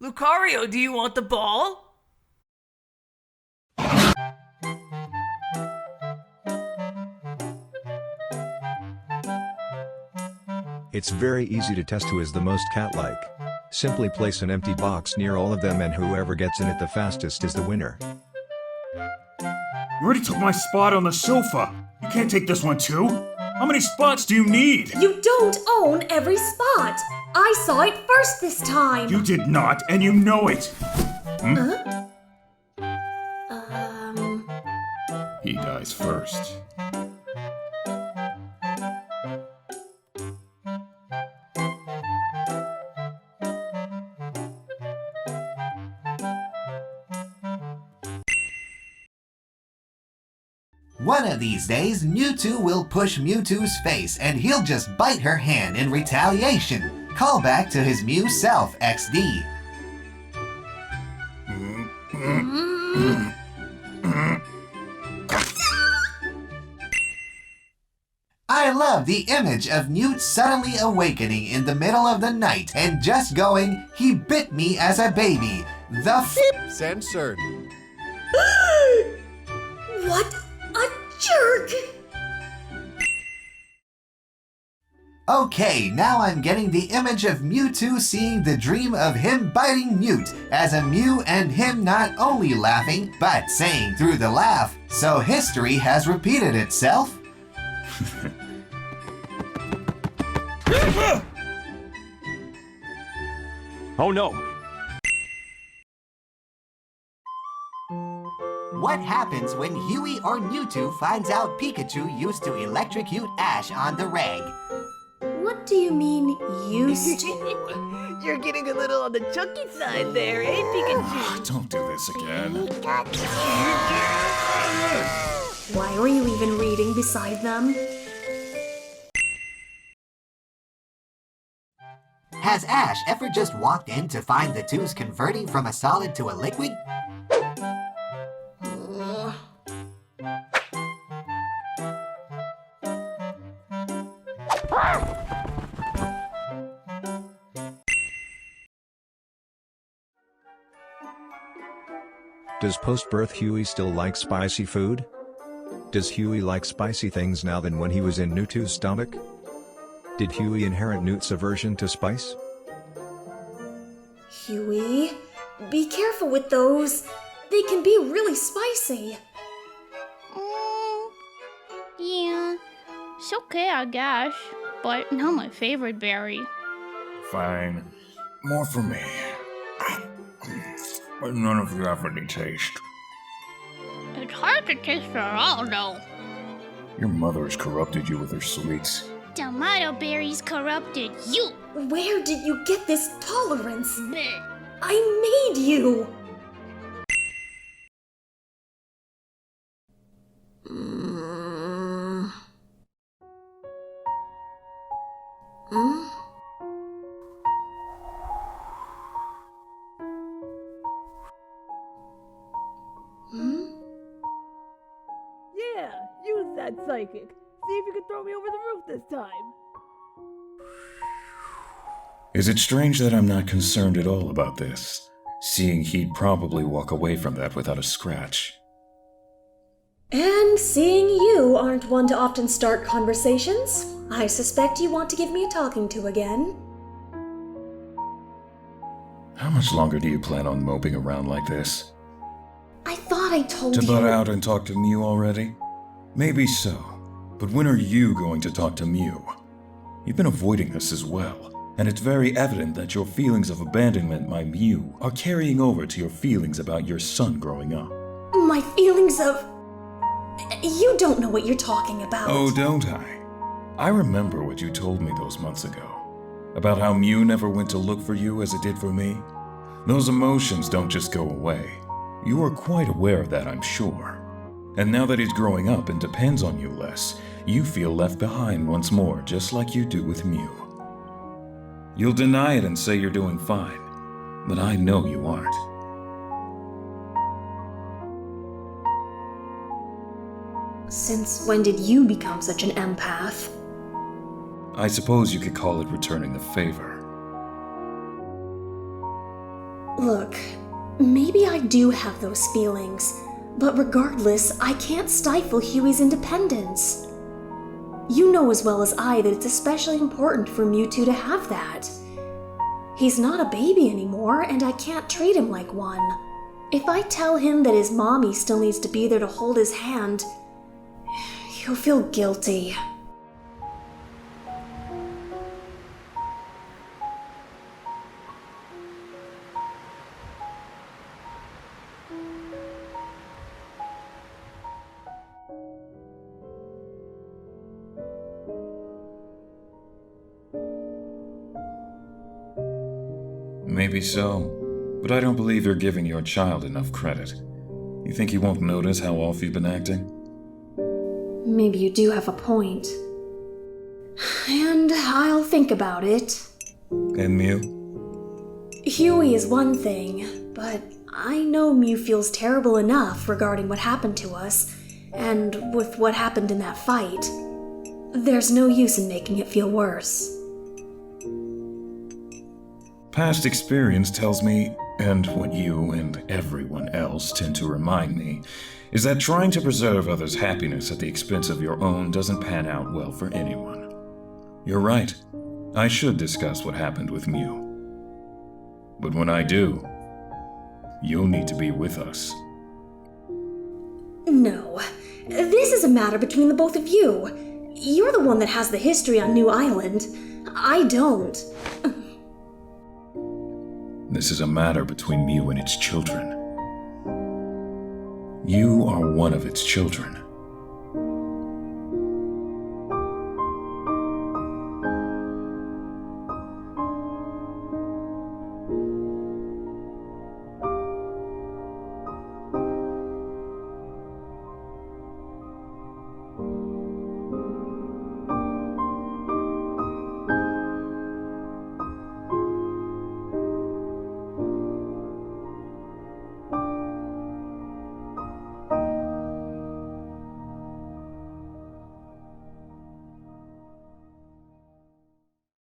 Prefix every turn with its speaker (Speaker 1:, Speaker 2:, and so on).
Speaker 1: Lucario, do you want the ball?
Speaker 2: It's very easy to test who is the most cat-like. Simply place an empty box near all of them and whoever gets in it the fastest is the winner.
Speaker 3: You already took my spot on the sofa. You can't take this one too. How many spots do you need?
Speaker 4: You don't own every spot. I saw it first this time.
Speaker 3: You did not, and you know it.
Speaker 4: Huh?
Speaker 3: He dies first.
Speaker 5: One of these days, Mewtwo will push Mewtwo's face and he'll just bite her hand in retaliation. Call back to his Mew self, XD. I love the image of Newt suddenly awakening in the middle of the night and just going, he bit me as a baby.
Speaker 6: Censored.
Speaker 4: What a jerk!
Speaker 5: Okay, now I'm getting the image of Mewtwo seeing the dream of him biting Newt as a Mew and him not only laughing, but saying through the laugh, so history has repeated itself.
Speaker 7: Oh no!
Speaker 5: What happens when Huey or Newtwo finds out Pikachu used to electrocute Ash on the reg?
Speaker 4: What do you mean, used to?
Speaker 1: You're getting a little on the chunky side there, eh, Pikachu?
Speaker 3: Don't do this again.
Speaker 4: Why are you even reading beside them?
Speaker 5: Has Ash ever just walked in to find the twos converting from a solid to a liquid?
Speaker 2: Does post-birth Huey still like spicy food? Does Huey like spicy things now than when he was in Newtwo's stomach? Did Huey inherit Newt's aversion to spice?
Speaker 4: Huey, be careful with those. They can be really spicy.
Speaker 8: Yeah, it's okay, I guess, but not my favorite berry.
Speaker 3: Fine. More for me. But none of you have any taste.
Speaker 8: It's hard to taste at all, though.
Speaker 3: Your mother has corrupted you with her sweets.
Speaker 8: Tomato berries corrupted you.
Speaker 4: Where did you get this tolerance?
Speaker 8: Bleh.
Speaker 4: I made you!
Speaker 1: Yeah, use that psychic. See if you can throw me over the roof this time.
Speaker 3: Is it strange that I'm not concerned at all about this, seeing he'd probably walk away from that without a scratch?
Speaker 4: And seeing you aren't one to often start conversations, I suspect you want to give me a talking to again.
Speaker 3: How much longer do you plan on moping around like this?
Speaker 4: I thought I told
Speaker 3: To
Speaker 4: you.
Speaker 3: butt out and talk to Mew already? Maybe so, but when are you going to talk to Mew? You've been avoiding us as well, and it's very evident that your feelings of abandonment by Mew are carrying over to your feelings about your son growing up.
Speaker 4: My feelings of... You don't know what you're talking about.
Speaker 3: Oh, don't I? I remember what you told me those months ago, about how Mew never went to look for you as it did for me. Those emotions don't just go away. You are quite aware of that, I'm sure. And now that he's growing up and depends on you less, you feel left behind once more, just like you do with Mew. You'll deny it and say you're doing fine, but I know you aren't.
Speaker 4: Since when did you become such an empath?
Speaker 3: I suppose you could call it returning the favor.
Speaker 4: Look, maybe I do have those feelings, but regardless, I can't stifle Huey's independence. You know as well as I that it's especially important for Mewtwo to have that. He's not a baby anymore, and I can't treat him like one. If I tell him that his mommy still needs to be there to hold his hand, he'll feel guilty.
Speaker 3: Maybe so, but I don't believe you're giving your child enough credit. You think he won't notice how off you've been acting?
Speaker 4: Maybe you do have a point. And I'll think about it.
Speaker 3: And Mew?
Speaker 4: Huey is one thing, but I know Mew feels terrible enough regarding what happened to us, and with what happened in that fight. There's no use in making it feel worse.
Speaker 3: Past experience tells me, and what you and everyone else tend to remind me, is that trying to preserve others' happiness at the expense of your own doesn't pan out well for anyone. You're right. I should discuss what happened with Mew. But when I do, you'll need to be with us.
Speaker 4: No, this is a matter between the both of you. You're the one that has the history on New Island. I don't.
Speaker 3: This is a matter between Mew and its children. You are one of its children.